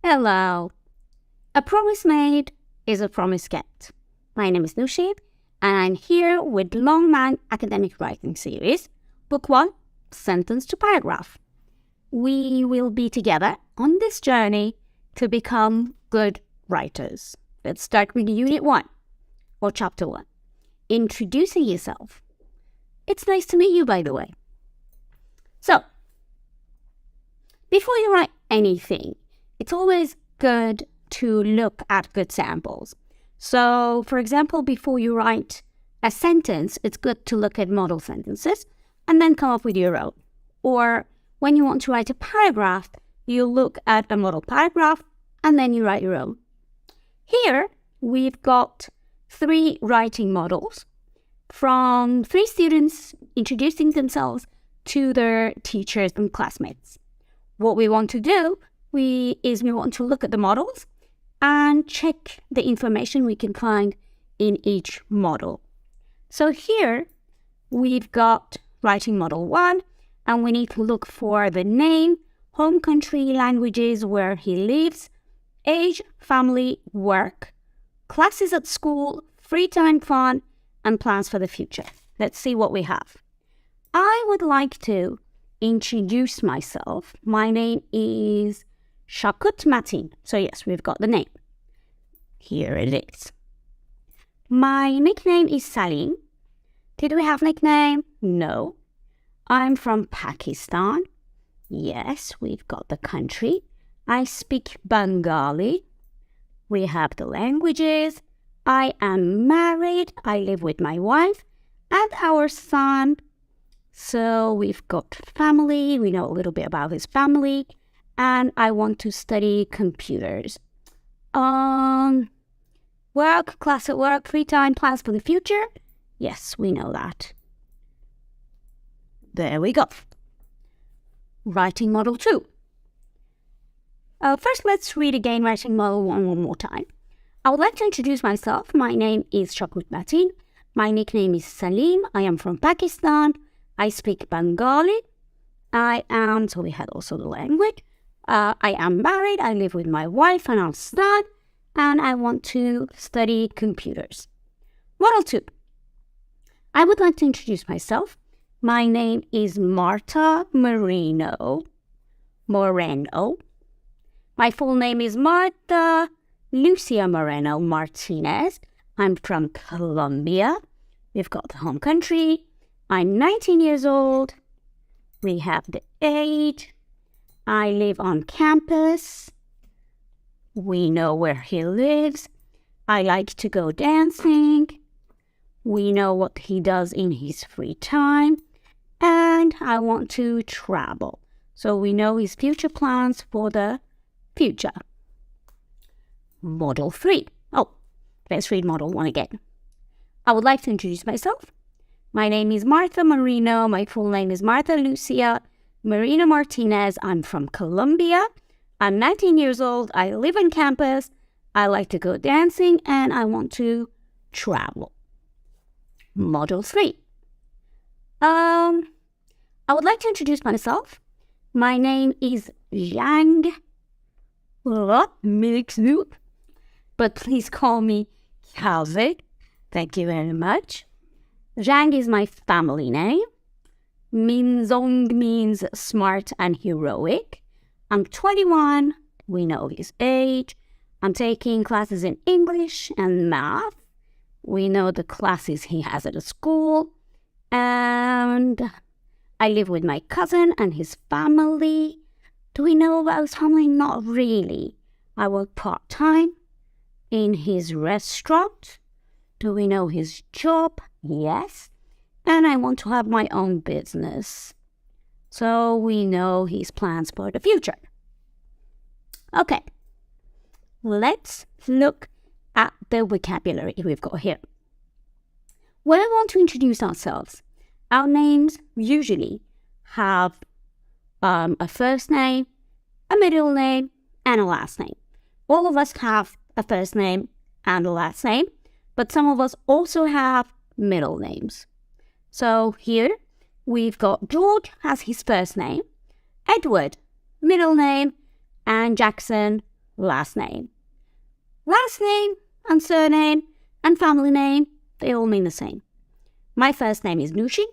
Hello. A promise made is a promise kept. My name is Nushi, and I'm here with Longman Academic Writing Series, Book 1, Sentence to Paragraph. We will be together on this journey to become good writers. Let's start with Unit 1, or Chapter 1. Introducing yourself. It's nice to meet you, by the way. So, before you write anything, it's always good to look at good samples. So, for example, before you write a sentence, it's good to look at model sentences and then come up with your own. Or when you want to write a paragraph, you look at a model paragraph and then you write your own. Here, we've got 3 writing models from 3 students introducing themselves to their teachers and classmates. What we want to do we want to look at the models and check the information we can find in each model. So here we've got writing model 1, and we need to look for the name, home country, languages, where he lives, age, family, work, classes at school, free time fun, and plans for the future. Let's see what we have. I would like to introduce myself. My name is Shakut Matin. So yes, we've got the name. Here it is. My nickname is Salim. Did we have nickname? No. I'm from Pakistan. Yes, we've got the country. I speak Bengali. We have the languages. I am married. I live with my wife and our son. So we've got family. We know a little bit about his family. And I want to study computers. Work, class at work, free time, plans for the future. Yes, we know that. There we go. Writing model 2. First, let's read again writing model 1 one more time. I would like to introduce myself. My name is Shakut Matin. My nickname is Salim. I am from Pakistan. I speak Bengali. So we had also the language. I am married. I live with my wife and our son. And I want to study computers. Model 2. I would like to introduce myself. My name is Marta Moreno. My full name is Marta Lucia Moreno Martinez. I'm from Colombia. We've got the home country. I'm 19 years old. We have the age. I live on campus. We know where he lives. I like to go dancing. We know what he does in his free time. And I want to travel. So we know his future plans for the future. Model 3. Let's read model 1 again. I would like to introduce myself. My name is Marta Moreno. My full name is Marta Lucia Moreno Martinez. I'm from Colombia. I'm 19 years old. I live on campus. I like to go dancing and I want to travel. Model 3. I would like to introduce myself. My name is Zhang. But please call me Calvin. Thank you very much. Zhang is my family name. Minzong means smart and heroic. I'm 21. We know his age. I'm taking classes in English and math. We know the classes he has at the school. And I live with my cousin and his family. Do we know about his family? Not really. I work part-time in his restaurant. Do we know his job? Yes. And I want to have my own business. So we know his plans for the future. Okay. Let's look at the vocabulary we've got here. When I want to introduce ourselves, our names usually have a first name, a middle name, and a last name. All of us have a first name and a last name, but some of us also have middle names. So here we've got George as his first name, Edward, middle name, and Jackson, last name. Last name and surname and family name, they all mean the same. My first name is Nushi.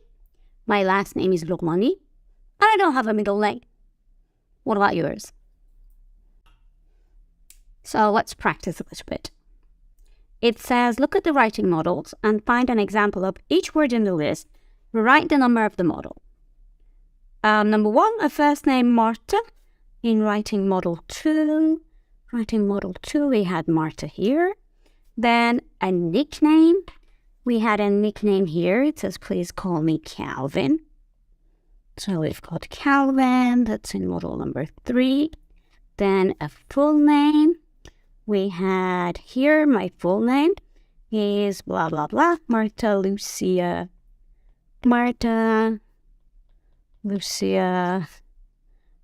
My last name is Longmani. And I don't have a middle name. What about yours? So let's practice a little bit. It says, look at the writing models and find an example of each word in the list. Write the number of the model. Number 1, a first name Marta. In writing model 2, we had Marta here. Then a nickname. We had a nickname here. It says, please call me Calvin. So we've got Calvin. That's in model number 3. Then a full name. We had here, my full name is blah, blah, blah. Marta Lucia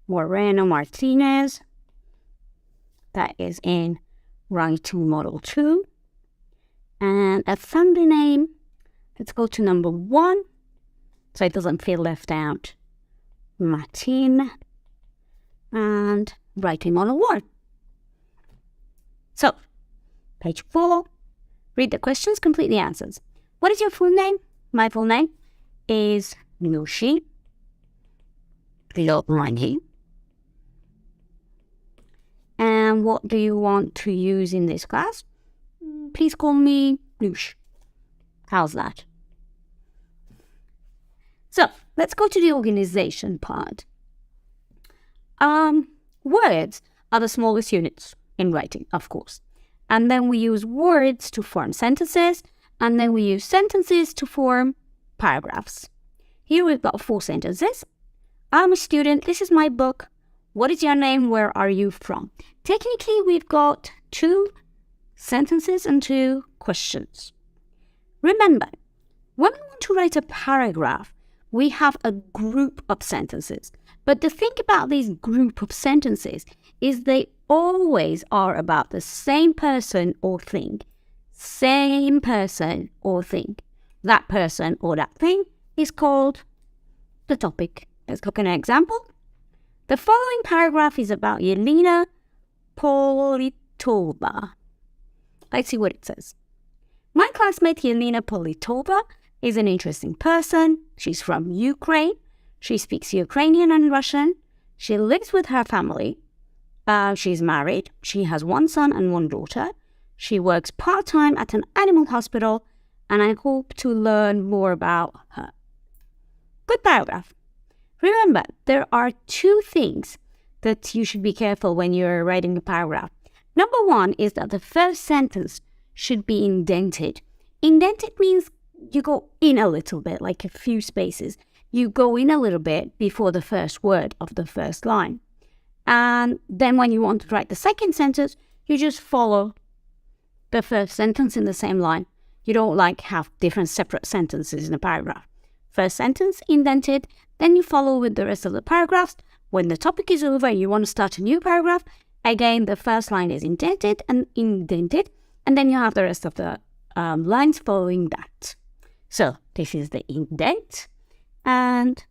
Moreno Martinez. That is in writing model 2. And a family name, let's go to number 1, so it doesn't feel left out. Martin, and writing model 1. So, page 4, read the questions, complete the answers. What is your full name? My full name is Nushi Longman. And what do you want to use in this class? Please call me Nush. How's that? So, let's go to the organization part. Words are the smallest units in writing, of course. And then we use words to form sentences, and then we use sentences to form paragraphs. Here we've got 4 sentences. I'm a student. This is my book. What is your name? Where are you from? Technically, we've got 2 sentences and 2 questions. Remember, when we want to write a paragraph, we have a group of sentences. But the thing about these group of sentences is they always are about the same person or thing. Same person or thing. That person or that thing is called the topic. Let's look at an example. The following paragraph is about Yelena Politova. Let's see what it says. My classmate Yelena Politova is an interesting person. She's from Ukraine. She speaks Ukrainian and Russian. She lives with her family. She's married. She has 1 son and 1 daughter. She works part-time at an animal hospital, and I hope to learn more about her. Good paragraph. Remember, there are 2 things that you should be careful when you're writing a paragraph. Number 1 is that the first sentence should be indented. Indented means you go in a little bit, like a few spaces. You go in a little bit before the first word of the first line. And then when you want to write the second sentence, you just follow the first sentence in the same line. You don't have different separate sentences in a paragraph. First sentence, indented, then you follow with the rest of the paragraphs. When the topic is over, you want to start a new paragraph. Again, the first line is indented, and then you have the rest of the lines following that. So this is the indent, and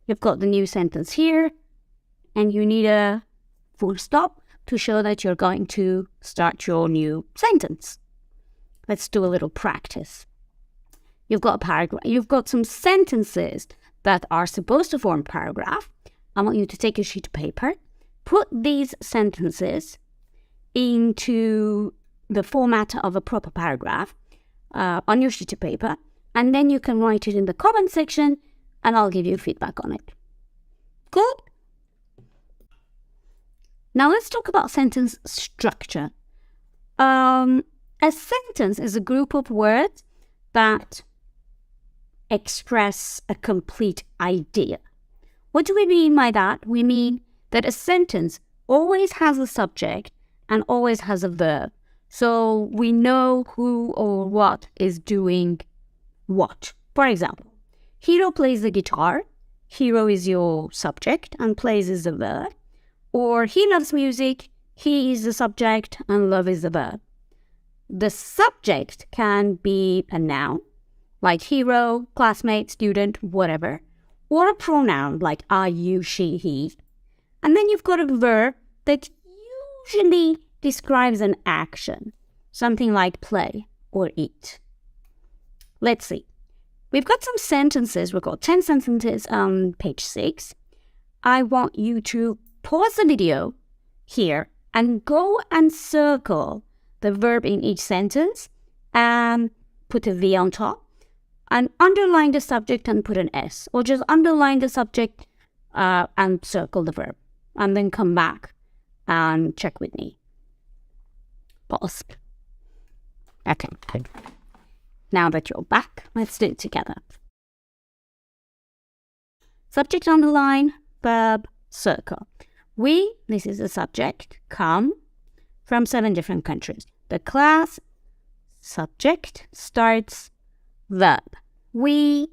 you've got the new sentence here, and you need a full stop to show that you're going to start your new sentence. Let's do a little practice. You've got a paragraph. You've got some sentences that are supposed to form a paragraph. I want you to take a sheet of paper, put these sentences into the format of a proper paragraph on your sheet of paper, and then you can write it in the comment section, and I'll give you feedback on it. Good? Now let's talk about sentence structure. A sentence is a group of words that express a complete idea. What do we mean by that? We mean that a sentence always has a subject and always has a verb. So we know who or what is doing what. For example, Hero plays the guitar. Hero is your subject and plays is the verb. Or he loves music. He is the subject and love is the verb. The subject can be a noun, like hero, classmate, student, whatever, or a pronoun like I, you, she, he. And then you've got a verb that usually describes an action, something like play or eat. Let's see. We've got some sentences. We've got 10 sentences on page 6. I want you to pause the video here and go and circle the verb in each sentence and put a V on top and underline the subject and put an S, or just underline the subject and circle the verb, and then come back and check with me. Pause. Okay. Now that you're back, let's do it together. Subject underline, verb circle. We, this is the subject, come from 7 different countries. The class, subject, starts, verb. We,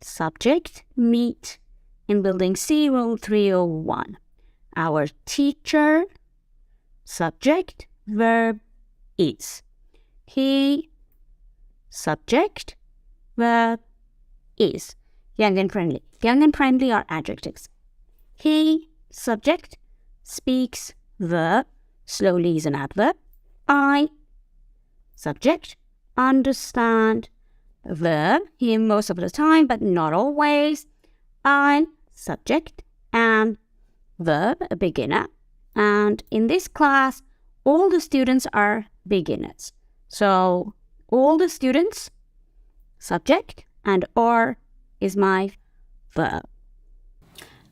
subject, meet in building C, room 301. Our teacher, subject, verb, is. He, subject, verb, is. Young and friendly. Young and friendly are adjectives. He, subject, speaks, verb, slowly is an adverb. I, subject, understand, verb, here most of the time but not always. I, subject, am, verb, a beginner. And in this class, all the students are beginners. So all the students, subject, and are is my verb.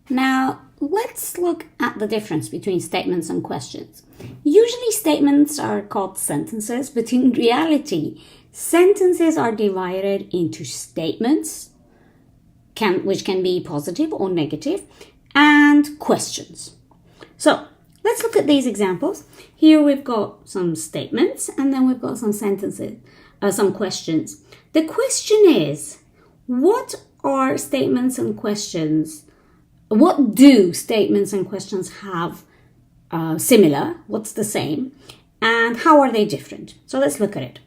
Now, let's look at the difference between statements and questions. Usually statements are called sentences, but in reality, sentences are divided into statements, which can be positive or negative, and questions. So, let's look at these examples. Here we've got some statements, and then we've got some sentences, some questions. The question is, what are statements and questions? What do statements and questions have similar? What's the same? And how are they different? So let's look at it.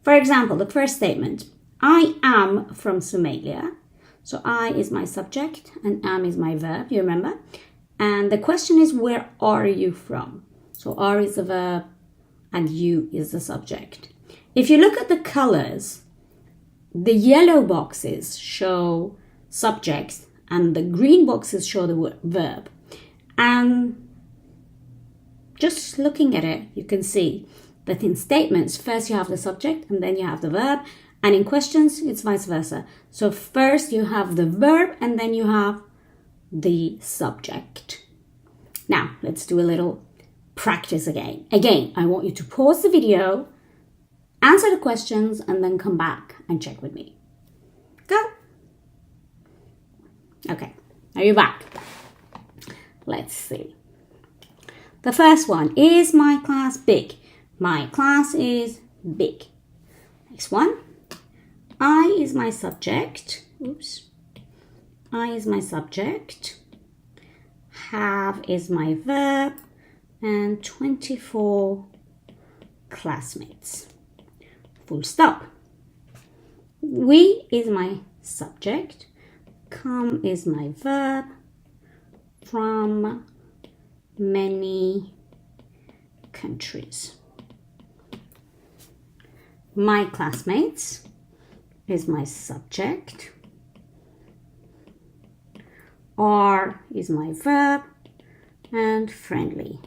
For example, the first statement, I am from Somalia. So I is my subject and am is my verb, you remember? And the question is, where are you from? So are is the verb and you is the subject. If you look at the colors, the yellow boxes show subjects and the green boxes show the verb. And just looking at it, you can see that in statements, first you have the subject and then you have the verb. And in questions, it's vice versa. So first you have the verb and then you have the subject. Now, let's do a little practice again. Again, I want you to pause the video, answer the questions, and then come back and check with me. Go. Okay, are you back? Let's see. The first one, is my class big? My class is big. Next one, I is my subject. Oops. I is my subject. Have is my verb. And 24 classmates. Full stop. We is my subject. Come is my verb. From many countries. My classmates is my subject. Are is my verb. And friendly.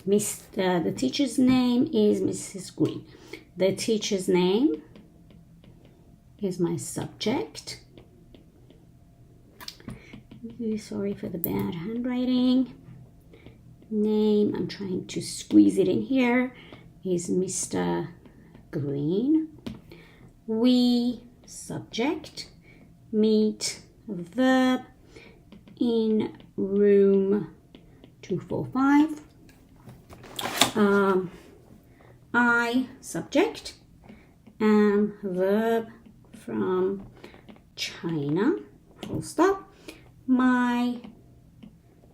The teacher's name is Mrs. Green. The teacher's name is my subject. Sorry for the bad handwriting. Name, I'm trying to squeeze it in here, is Mr. Green. We, subject, meet, verb, in room 245. I, subject, am, verb, from China, full stop. My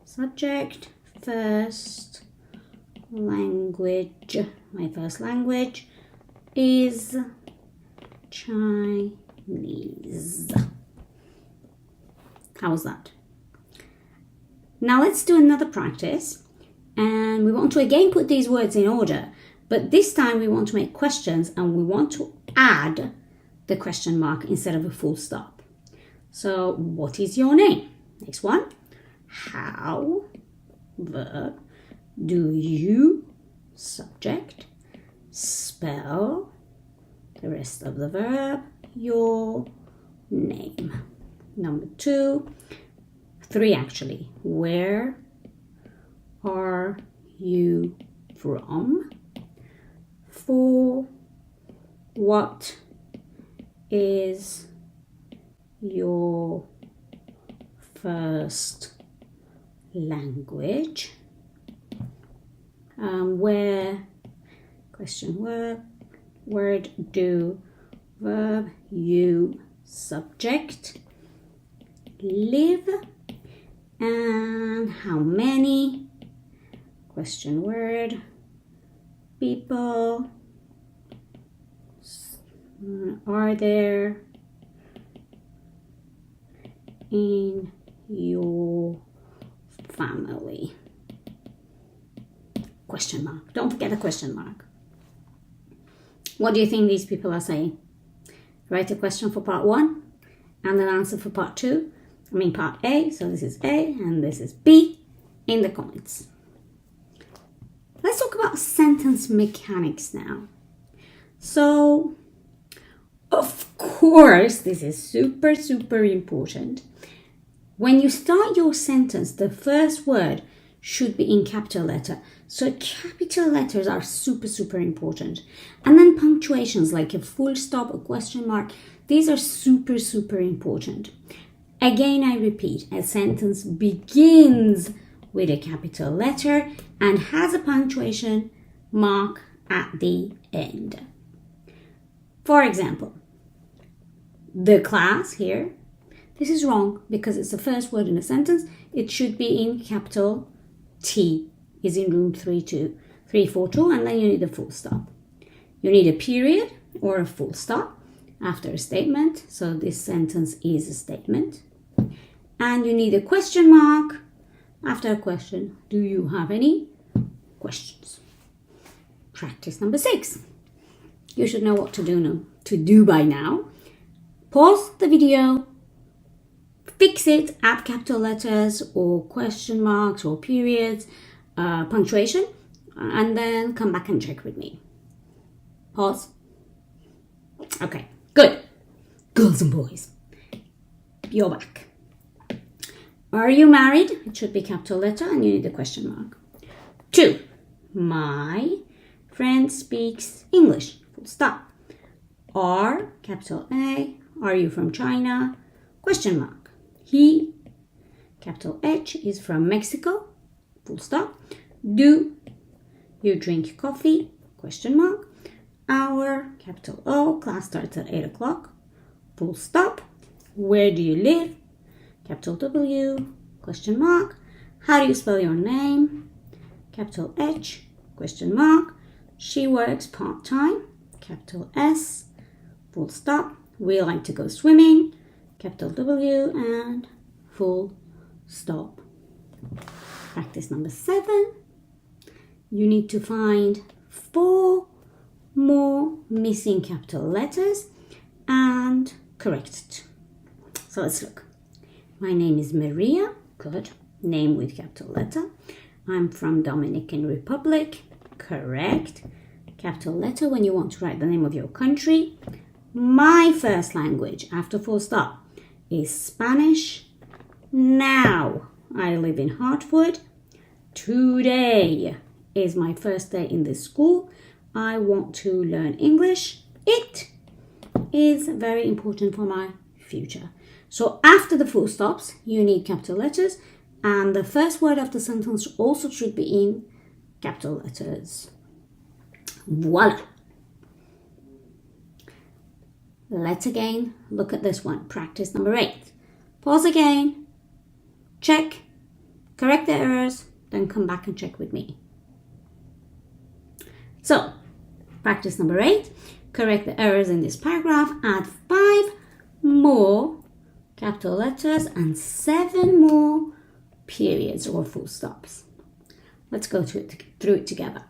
subject, first language, my first language is Chinese. How's that? Now let's do another practice. And we want to again put these words in order. But this time we want to make questions and we want to add the question mark instead of a full stop. So, what is your name? Next one. How, verb, do you, subject, spell the rest of the verb, your name. Number 3 actually. Where are you from? 4. What is your first language? Where, question word, do, verb, you, subject, live, and how many, question word, people are there in your family? Question mark. Don't forget the question mark. What do you think these people are saying? Write a question for part 1 and an answer for part 2. I mean part A, so this is A and this is B in the comments. Let's talk about sentence mechanics now. So, of course, this is super, super important. When you start your sentence, the first word should be in capital letter. So capital letters are super, super important. And then punctuations like a full stop, a question mark, these are super, super important. Again, I repeat, a sentence begins with a capital letter and has a punctuation mark at the end. For example, the class here, this is wrong because it's the first word in a sentence. It should be in capital T, is in room 342, and then you need a full stop. You need a period or a full stop after a statement. So this sentence is a statement. And you need a question mark after a question. Do you have any questions? Practice number 6. You should know what to do by now. Pause the video, fix it, add capital letters or question marks or periods, punctuation, and then come back and check with me. Pause. Okay, good. Girls and boys, you're back. Are you married? It should be capital letter and you need a question mark. 2. My friend speaks English. Full stop. Are, capital A. Are you from China? Question mark. He, capital H, is from Mexico. Full stop. Do you drink coffee? Question mark. Hour, capital O. Class starts at 8 o'clock. Full stop. Where do you live? Capital W, question mark. How do you spell your name? Capital H, question mark. She works part-time. Capital S, full stop. We like to go swimming. Capital W and full stop. Practice number 7. You need to find 4 more missing capital letters and correct it. So let's look. My name is Maria. Good. Name with capital letter. I'm from Dominican Republic. Correct. Capital letter when you want to write the name of your country. My first language, after full stop, is Spanish. Now I live in Hartford. Today is my first day in this school. I want to learn English. It is very important for my future. So after the full stops, you need capital letters, and the first word of the sentence also should be in capital letters. Voila! Let's again look at this one. Practice number 8. Pause again, check, correct the errors, then come back and check with me. So, practice number 8. Correct the errors in this paragraph. Add 5 more capital letters and 7 more periods or full stops. Let's go through it together.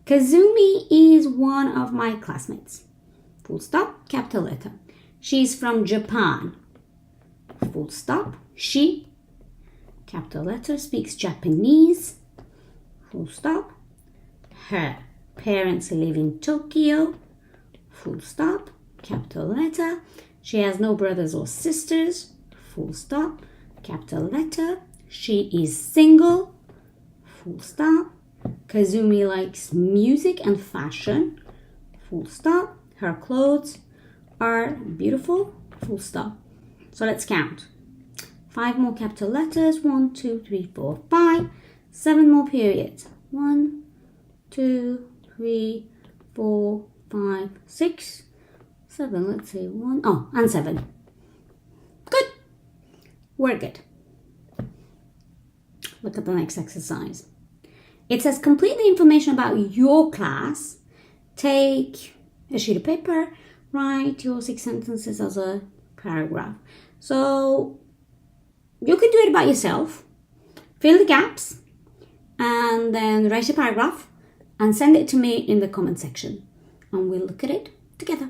Kazumi is one of my classmates. Full stop, capital letter. She's from Japan. Full stop. She, capital letter, speaks Japanese. Full stop. Her parents live in Tokyo. Full stop, capital letter. She has no brothers or sisters. Full stop, capital letter. She is single. Full stop. Kazumi likes music and fashion. Full stop. Her clothes are beautiful. Full stop. So let's count. 5 more capital letters. 1, 2, 3, 4, 5. 7 more periods. 1, 2, 3, 4, 5, 6, 7. Let's see. 1. Oh, and 7. Good. We're good. Look at the next exercise. It says complete the information about your class. Take a sheet of paper. Write your 6 sentences as a paragraph. So you can do it by yourself. Fill the gaps and then write a paragraph and send it to me in the comment section. And we'll look at it together.